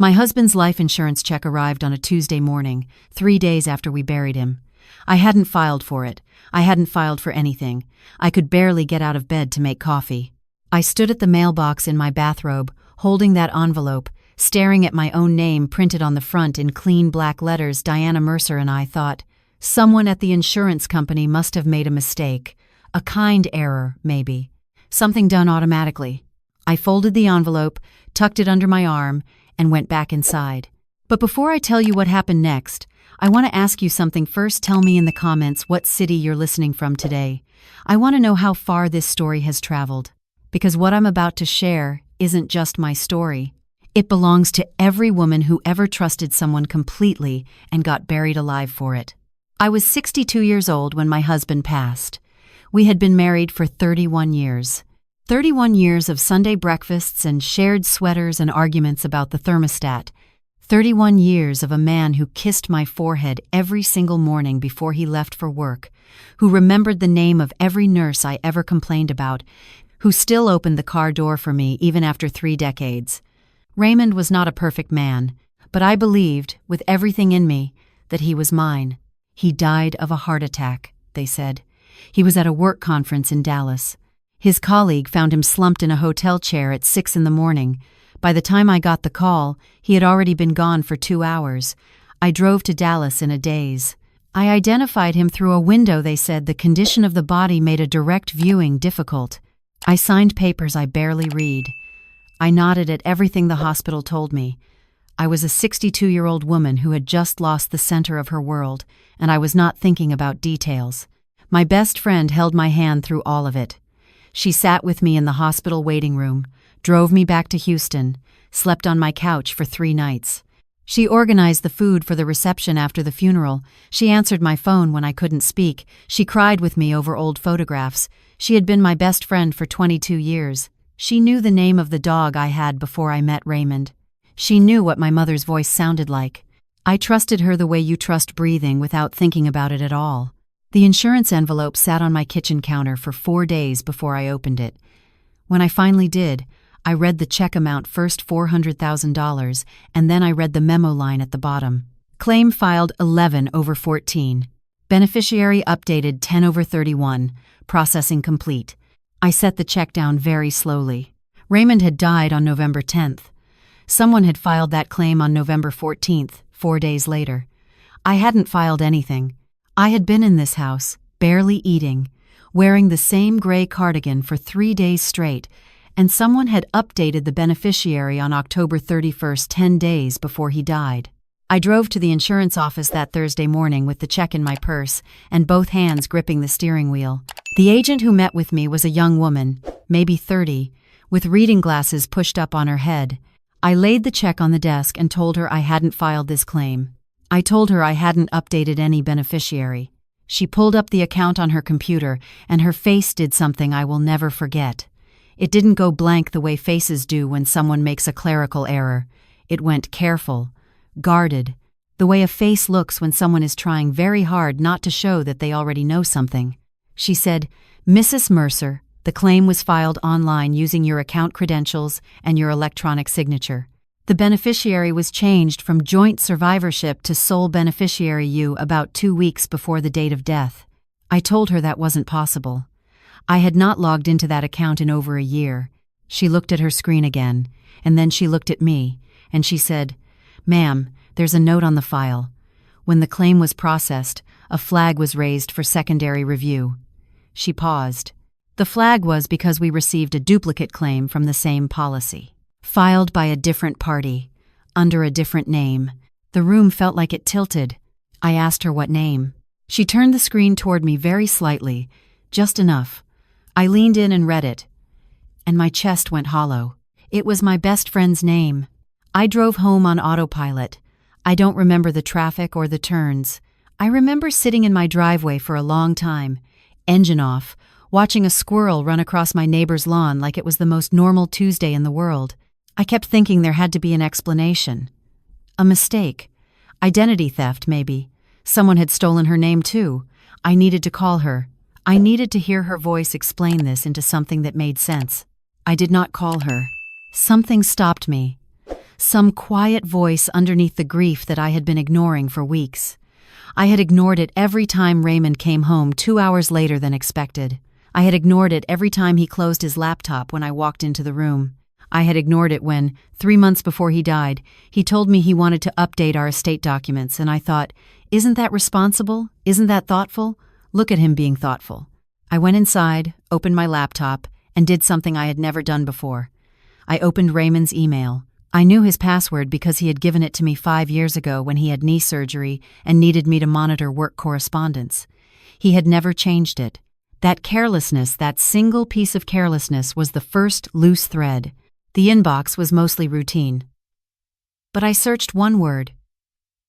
My husband's life insurance check arrived on a Tuesday morning, 3 days after we buried him. I hadn't filed for it. I hadn't filed for anything. I could barely get out of bed to make coffee. I stood at the mailbox in my bathrobe, holding that envelope, staring at my own name printed on the front in clean black letters. Diana Mercer, and I thought, someone at the insurance company must have made a mistake. A kind error, maybe. Something done automatically. I folded the envelope, tucked it under my arm, and went back inside. But before I tell you what happened next, I want to ask you something first. Tell me in the comments what city you're listening from today. I want to know how far this story has traveled. Because what I'm about to share isn't just my story. It belongs to every woman who ever trusted someone completely and got buried alive for it. I was 62 years old when my husband passed. We had been married for 31 years. 31 years of Sunday breakfasts and shared sweaters and arguments about the thermostat. 31 years of a man who kissed my forehead every single morning before he left for work, who remembered the name of every nurse I ever complained about, who still opened the car door for me even after 3 decades. Raymond was not a perfect man, but I believed, with everything in me, that he was mine. He died of a heart attack, they said. He was at a work conference in Dallas. His colleague found him slumped in a hotel chair at 6 in the morning. By the time I got the call, he had already been gone for 2 hours. I drove to Dallas in a daze. I identified him through a window. They said the condition of the body made a direct viewing difficult. I signed papers I barely read. I nodded at everything the hospital told me. I was a 62-year-old woman who had just lost the center of her world, and I was not thinking about details. My best friend held my hand through all of it. She sat with me in the hospital waiting room, drove me back to Houston, slept on my couch for 3 nights. She organized the food for the reception after the funeral. She answered my phone when I couldn't speak. She cried with me over old photographs. She had been my best friend for 22 years. She knew the name of the dog I had before I met Raymond. She knew what my mother's voice sounded like. I trusted her the way you trust breathing without thinking about it at all. The insurance envelope sat on my kitchen counter for 4 days before I opened it. When I finally did, I read the check amount first, $400,000, and then I read the memo line at the bottom. Claim filed 11/14. Beneficiary updated 10/31. Processing complete. I set the check down very slowly. Raymond had died on November 10th. Someone had filed that claim on November 14th, 4 days later. I hadn't filed anything. I had been in this house, barely eating, wearing the same gray cardigan for 3 days straight, and someone had updated the beneficiary on October 31st, 10 days before he died. I drove to the insurance office that Thursday morning with the check in my purse and both hands gripping the steering wheel. The agent who met with me was a young woman, maybe 30, with reading glasses pushed up on her head. I laid the check on the desk and told her I hadn't filed this claim. I told her I hadn't updated any beneficiary. She pulled up the account on her computer, and her face did something I will never forget. It didn't go blank the way faces do when someone makes a clerical error. It went careful, guarded, the way a face looks when someone is trying very hard not to show that they already know something. She said, "Mrs. Mercer, the claim was filed online using your account credentials and your electronic signature. The beneficiary was changed from joint survivorship to sole beneficiary you about 2 weeks before the date of death." I told her that wasn't possible. I had not logged into that account in over a year. She looked at her screen again, and then she looked at me, and she said, "Ma'am, there's a note on the file. When the claim was processed, a flag was raised for secondary review." She paused. The flag was because we received a duplicate claim from the same policy, filed by a different party, under a different name. The room felt like it tilted. I asked her what name. She turned the screen toward me very slightly, just enough. I leaned in and read it, and my chest went hollow. It was my best friend's name. I drove home on autopilot. I don't remember the traffic or the turns. I remember sitting in my driveway for a long time, engine off, watching a squirrel run across my neighbor's lawn like it was the most normal Tuesday in the world. I kept thinking there had to be an explanation. A mistake. Identity theft, maybe. Someone had stolen her name too. I needed to call her. I needed to hear her voice explain this into something that made sense. I did not call her. Something stopped me. some quiet voice underneath the grief that I had been ignoring for weeks. I had ignored it every time Raymond came home 2 hours later than expected. I had ignored it every time he closed his laptop when I walked into the room. I had ignored it when, 3 months before he died, he told me he wanted to update our estate documents, and I thought, isn't that responsible? Isn't that thoughtful? Look at him being thoughtful. I went inside, opened my laptop, and did something I had never done before. I opened Raymond's email. I knew his password because he had given it to me 5 years ago when he had knee surgery and needed me to monitor work correspondence. He had never changed it. That carelessness, that single piece of carelessness, was the first loose thread. The inbox was mostly routine. But I searched one word.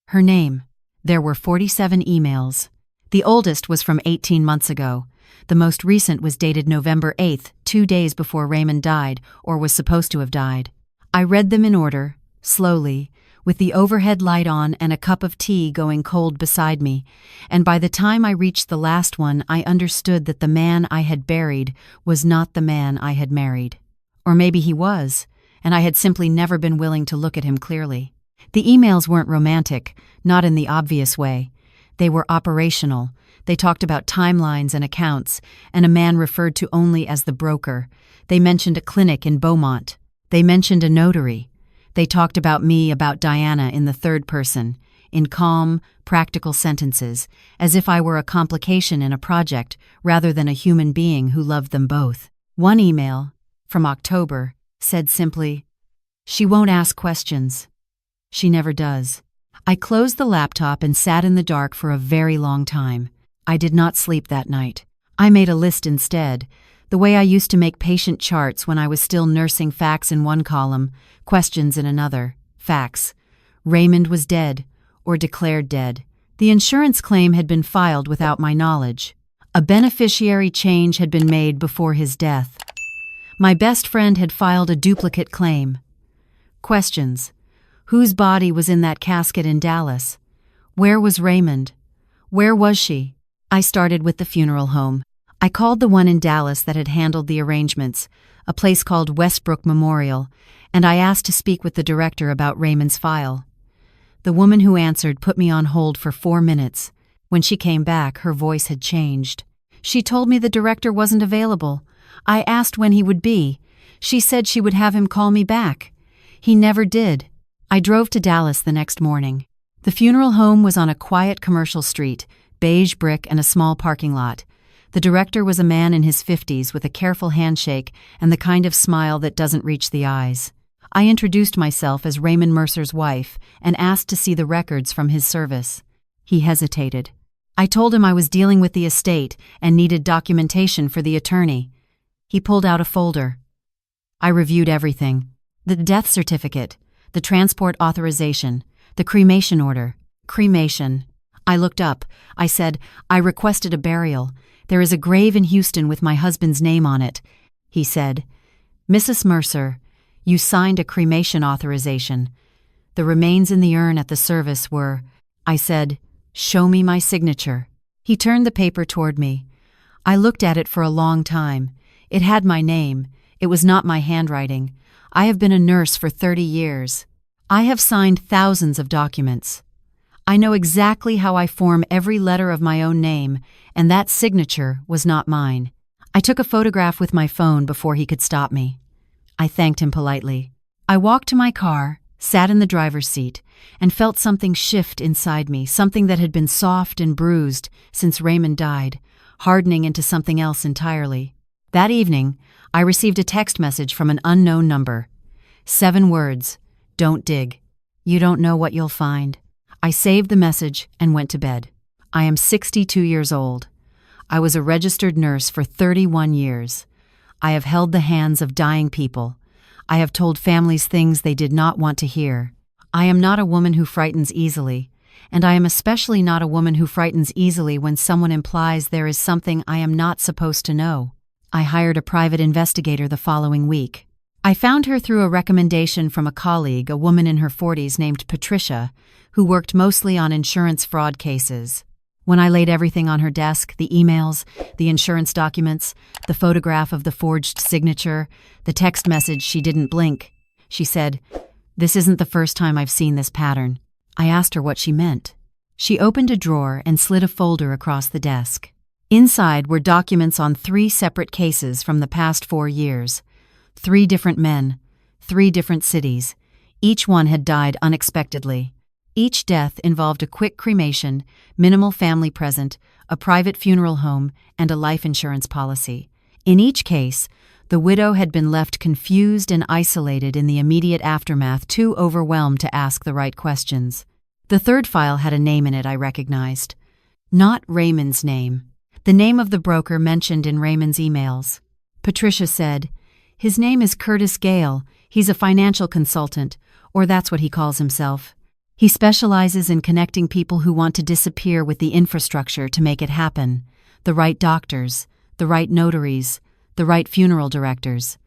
Her name. There were 47 emails. The oldest was from 18 months ago. The most recent was dated November 8th, 2 days before Raymond died, or was supposed to have died. I read them in order, slowly, with the overhead light on and a cup of tea going cold beside me, and by the time I reached the last one, I understood that the man I had buried was not the man I had married. Or maybe he was, and I had simply never been willing to look at him clearly. The emails weren't romantic, not in the obvious way. They were operational. They talked about timelines and accounts, and a man referred to only as the broker. They mentioned a clinic in Beaumont. They mentioned a notary. They talked about me, about Diana, in the third person, in calm, practical sentences, as if I were a complication in a project rather than a human being who loved them both. One email, from October, said simply, "She won't ask questions. She never does." I closed the laptop and sat in the dark for a very long time. I did not sleep that night. I made a list instead, the way I used to make patient charts when I was still nursing facts in one column, questions in another. Facts. Raymond was dead, or declared dead. The insurance claim had been filed without my knowledge. A beneficiary change had been made before his death. My best friend had filed a duplicate claim. Questions. Whose body was in that casket in Dallas? Where was Raymond? Where was she? I started with the funeral home. I called the one in Dallas that had handled the arrangements, a place called Westbrook Memorial, and I asked to speak with the director about Raymond's file. The woman who answered put me on hold for 4 minutes. When she came back, her voice had changed. She told me the director wasn't available. I asked when he would be. She said she would have him call me back. He never did. I drove to Dallas the next morning. The funeral home was on a quiet commercial street, beige brick and a small parking lot. The director was a man in his 50s with a careful handshake and the kind of smile that doesn't reach the eyes. I introduced myself as Raymond Mercer's wife and asked to see the records from his service. He hesitated. I told him I was dealing with the estate and needed documentation for the attorney. He pulled out a folder. I reviewed everything. The death certificate, the transport authorization, the cremation order. Cremation. I looked up. I said, "I requested a burial. There is a grave in Houston with my husband's name on it." He said, "Mrs. Mercer, you signed a cremation authorization. The remains in the urn at the service were..." I said, "Show me my signature." He turned the paper toward me. I looked at it for a long time. It had my name. It was not my handwriting. I have been a nurse for 30 years. I have signed thousands of documents. I know exactly how I form every letter of my own name, and that signature was not mine. I took a photograph with my phone before he could stop me. I thanked him politely. I walked to my car, sat in the driver's seat, and felt something shift inside me, something that had been soft and bruised since Raymond died, hardening into something else entirely. That evening, I received a text message from an unknown number. 7 words. Don't dig. You don't know what you'll find. I saved the message and went to bed. I am 62 years old. I was a registered nurse for 31 years. I have held the hands of dying people. I have told families things they did not want to hear. I am not a woman who frightens easily, and I am especially not a woman who frightens easily when someone implies there is something I am not supposed to know. I hired a private investigator the following week. I found her through a recommendation from a colleague, a woman in her 40s named Patricia, who worked mostly on insurance fraud cases. When I laid everything on her desk, the emails, the insurance documents, the photograph of the forged signature, the text message, she didn't blink. She said, This isn't the first time I've seen this pattern. I asked her what she meant. She opened a drawer and slid a folder across the desk. Inside were documents on 3 separate cases from the past 4 years. 3 different men, 3 different cities. Each one had died unexpectedly. Each death involved a quick cremation, minimal family present, a private funeral home, and a life insurance policy. In each case, the widow had been left confused and isolated in the immediate aftermath, too overwhelmed to ask the right questions. The third file had a name in it I recognized. Not Raymond's name. The name of the broker mentioned in Raymond's emails. Patricia said, "His name is Curtis Gale. He's a financial consultant, or that's what he calls himself. He specializes in connecting people who want to disappear with the infrastructure to make it happen. The right doctors, the right notaries, the right funeral directors.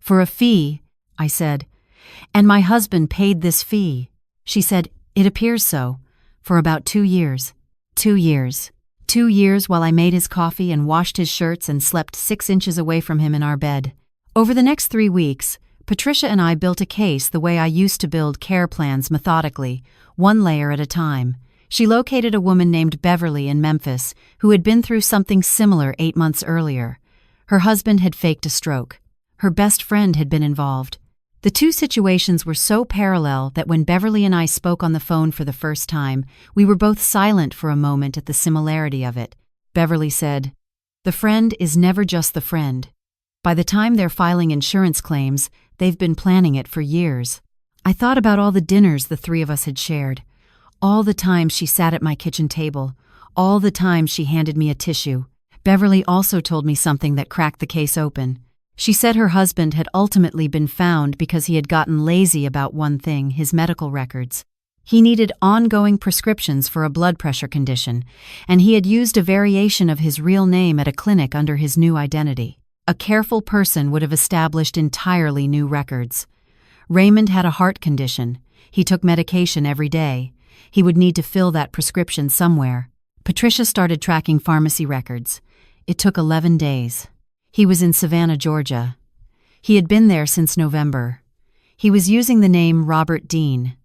For a fee," I said. "And my husband paid this fee." She said, "It appears so. For about 2 years. 2 years. 2 years while I made his coffee and washed his shirts and slept 6 inches away from him in our bed." Over the next 3 weeks, Patricia and I built a case the way I used to build care plans, methodically, 1 layer at a time. She located a woman named Beverly in Memphis who had been through something similar 8 months earlier. Her husband had faked a stroke. Her best friend had been involved. The 2 situations were so parallel that when Beverly and I spoke on the phone for the first time, we were both silent for a moment at the similarity of it. Beverly said, "The friend is never just the friend. By the time they're filing insurance claims, they've been planning it for years." I thought about all the dinners the 3 of us had shared, all the times she sat at my kitchen table, all the times she handed me a tissue. Beverly also told me something that cracked the case open. She said her husband had ultimately been found because he had gotten lazy about one thing, his medical records. He needed ongoing prescriptions for a blood pressure condition, and he had used a variation of his real name at a clinic under his new identity. A careful person would have established entirely new records. Raymond had a heart condition. He took medication every day. He would need to fill that prescription somewhere. Patricia started tracking pharmacy records. It took 11 days. He was in Savannah, Georgia. He had been there since November. He was using the name Robert Dean.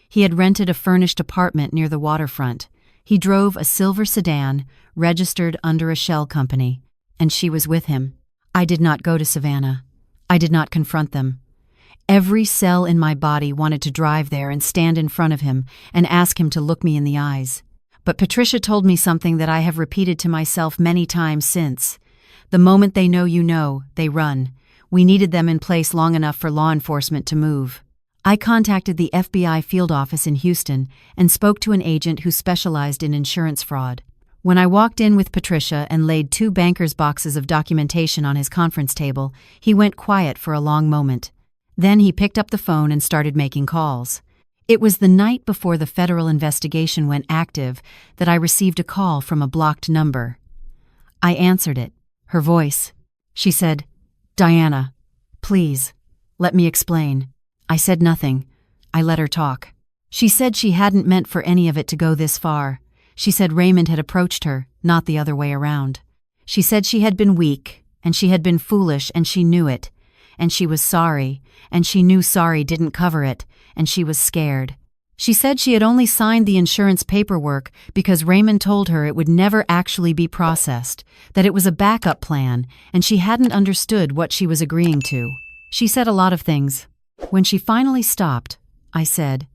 He had rented a furnished apartment near the waterfront. He drove a silver sedan, registered under a shell company, and she was with him. I did not go to Savannah. I did not confront them. Every cell in my body wanted to drive there and stand in front of him and ask him to look me in the eyes. But Patricia told me something that I have repeated to myself many times since. The moment they know, they run. We needed them in place long enough for law enforcement to move. I contacted the FBI field office in Houston and spoke to an agent who specialized in insurance fraud. When I walked in with Patricia and laid 2 banker's boxes of documentation on his conference table, he went quiet for a long moment. Then he picked up the phone and started making calls. It was the night before the federal investigation went active that I received a call from a blocked number. I answered it. Her voice. She said, "Diana, please, let me explain." I said nothing. I let her talk. She said she hadn't meant for any of it to go this far. She said Raymond had approached her, not the other way around. She said she had been weak, and she had been foolish, and she knew it. And she was sorry, and she knew sorry didn't cover it, and she was scared. She said she had only signed the insurance paperwork because Raymond told her it would never actually be processed, that it was a backup plan, and she hadn't understood what she was agreeing to. She said a lot of things. When she finally stopped, I said,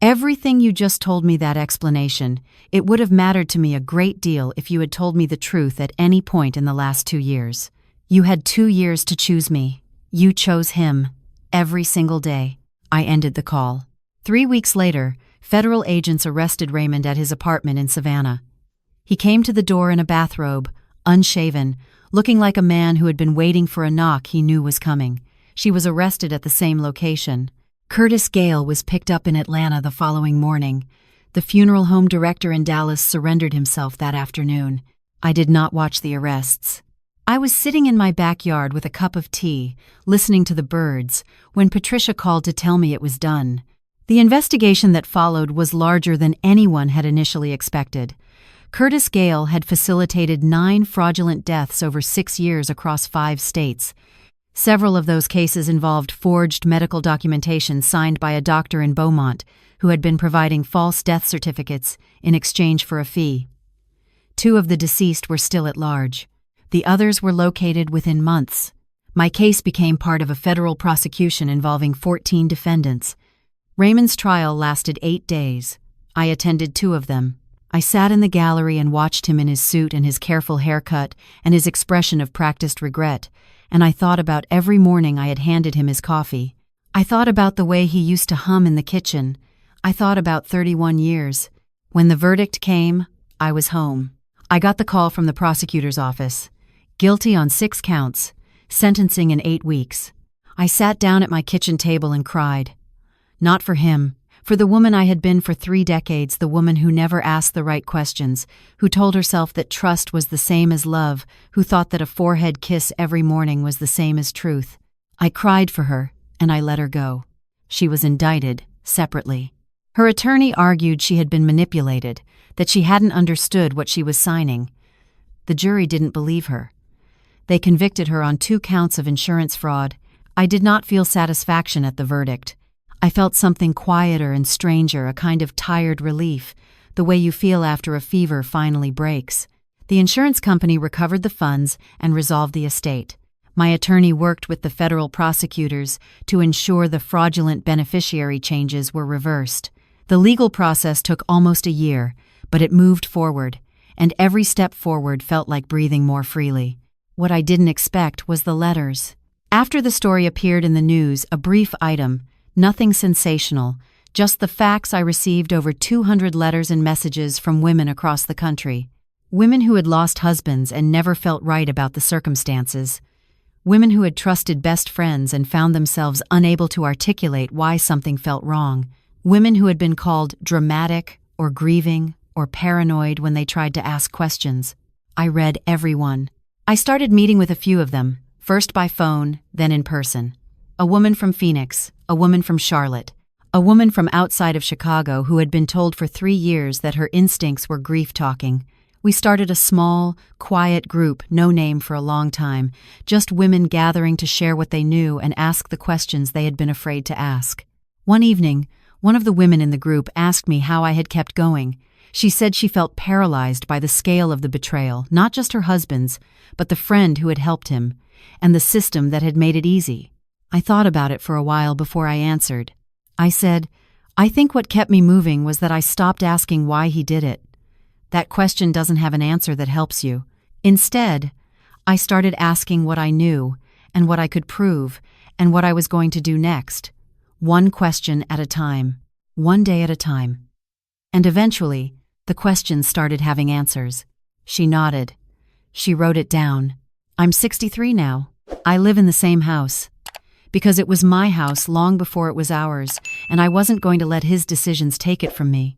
"Everything you just told me, that explanation, it would have mattered to me a great deal if you had told me the truth at any point in the last 2 years. You had 2 years to choose me. You chose him. Every single day." I ended the call. 3 weeks later, federal agents arrested Raymond at his apartment in Savannah. He came to the door in a bathrobe, unshaven, looking like a man who had been waiting for a knock he knew was coming. She was arrested at the same location. Curtis Gale was picked up in Atlanta the following morning. The funeral home director in Dallas surrendered himself that afternoon. I did not watch the arrests. I was sitting in my backyard with a cup of tea, listening to the birds, when Patricia called to tell me it was done. The investigation that followed was larger than anyone had initially expected. Curtis Gale had facilitated 9 fraudulent deaths over 6 years across 5 states. Several of those cases involved forged medical documentation signed by a doctor in Beaumont who had been providing false death certificates in exchange for a fee. 2 of the deceased were still at large. The others were located within months. My case became part of a federal prosecution involving 14 defendants. Raymond's trial lasted 8 days. I attended 2 of them. I sat in the gallery and watched him in his suit and his careful haircut and his expression of practiced regret, and I thought about every morning I had handed him his coffee. I thought about the way he used to hum in the kitchen. I thought about 31 years. When the verdict came, I was home. I got the call from the prosecutor's office. Guilty on 6 counts. Sentencing in 8 weeks. I sat down at my kitchen table and cried. Not for him. For the woman I had been for 3 decades, the woman who never asked the right questions, who told herself that trust was the same as love, who thought that a forehead kiss every morning was the same as truth. I cried for her, and I let her go. She was indicted, separately. Her attorney argued she had been manipulated, that she hadn't understood what she was signing. The jury didn't believe her. They convicted her on 2 counts of insurance fraud. I did not feel satisfaction at the verdict. I felt something quieter and stranger, a kind of tired relief, the way you feel after a fever finally breaks. The insurance company recovered the funds and resolved the estate. My attorney worked with the federal prosecutors to ensure the fraudulent beneficiary changes were reversed. The legal process took almost a year, but it moved forward, and every step forward felt like breathing more freely. What I didn't expect was the letters. After the story appeared in the news, a brief item, nothing sensational, just the facts, I received over 200 letters and messages from women across the country. Women who had lost husbands and never felt right about the circumstances. Women who had trusted best friends and found themselves unable to articulate why something felt wrong. Women who had been called dramatic or grieving or paranoid when they tried to ask questions. I read every one. I started meeting with a few of them, first by phone, then in person. A woman from Phoenix, a woman from Charlotte, a woman from outside of Chicago who had been told for 3 years that her instincts were grief-talking. We started a small, quiet group, no name for a long time, just women gathering to share what they knew and ask the questions they had been afraid to ask. One evening, one of the women in the group asked me how I had kept going. She said she felt paralyzed by the scale of the betrayal, not just her husband's, but the friend who had helped him, and the system that had made it easy. I thought about it for a while before I answered. I said, I think what kept me moving was that I stopped asking why he did it. That question doesn't have an answer that helps you. Instead, I started asking what I knew, and what I could prove, and what I was going to do next. One question at a time, one day at a time. And eventually, the questions started having answers. She nodded. She wrote it down. I'm 63 now. I live in the same house. Because it was my house long before it was ours, and I wasn't going to let his decisions take it from me.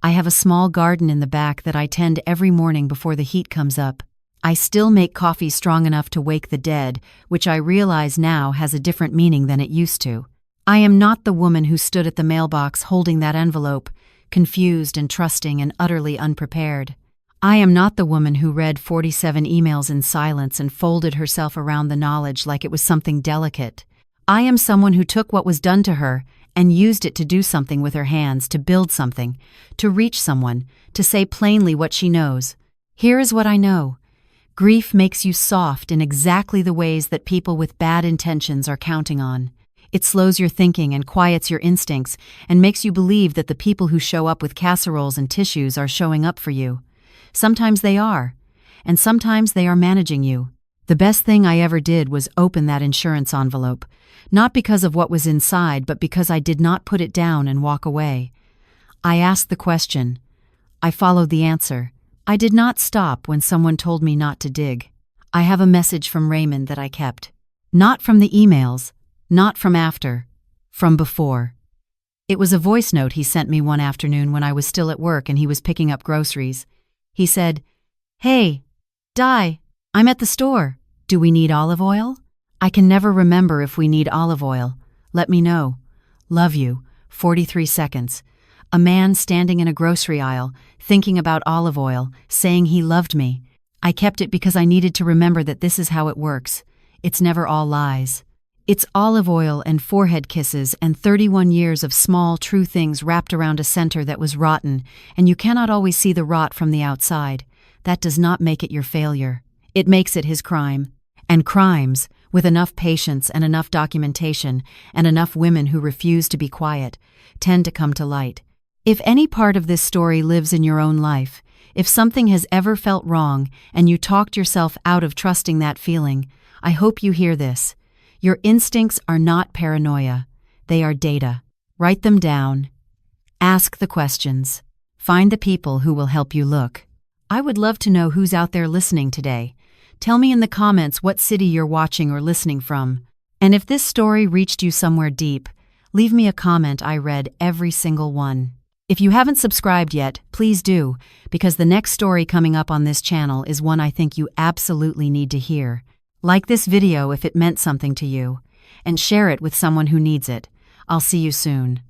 I have a small garden in the back that I tend every morning before the heat comes up. I still make coffee strong enough to wake the dead, which I realize now has a different meaning than it used to. I am not the woman who stood at the mailbox holding that envelope, confused and trusting and utterly unprepared. I am not the woman who read 47 emails in silence and folded herself around the knowledge like it was something delicate. I am someone who took what was done to her and used it to do something with her hands, to build something, to reach someone, to say plainly what she knows. Here is what I know. Grief makes you soft in exactly the ways that people with bad intentions are counting on. It slows your thinking and quiets your instincts and makes you believe that the people who show up with casseroles and tissues are showing up for you. Sometimes they are, and sometimes they are managing you. The best thing I ever did was open that insurance envelope, not because of what was inside, but because I did not put it down and walk away. I asked the question. I followed the answer. I did not stop when someone told me not to dig. I have a message from Raymond that I kept. Not from the emails, not from after, from before. It was a voice note he sent me one afternoon when I was still at work and he was picking up groceries. He said, "Hey, Di, I'm at the store. Do we need olive oil? I can never remember if we need olive oil. Let me know. Love you. 43 seconds. A man standing in a grocery aisle, thinking about olive oil, saying he loved me. I kept it because I needed to remember that this is how it works. it's never all lies. It's olive oil and forehead kisses and 31 years of small, true things wrapped around a center that was rotten, and you cannot always see the rot from the outside. That does not make it your failure. It makes it his crime. And crimes, with enough patience and enough documentation and enough women who refuse to be quiet, tend to come to light. If any part of this story lives in your own life, if something has ever felt wrong and you talked yourself out of trusting that feeling, I hope you hear this. Your instincts are not paranoia. They are data. Write them down. Ask the questions. Find the people who will help you look. I would love to know who's out there listening today. Tell me in the comments what city you're watching or listening from. And if this story reached you somewhere deep, leave me a comment. I read every single one. If you haven't subscribed yet, please do, because the next story coming up on this channel is one I think you absolutely need to hear. Like this video if it meant something to you, and share it with someone who needs it. I'll see you soon.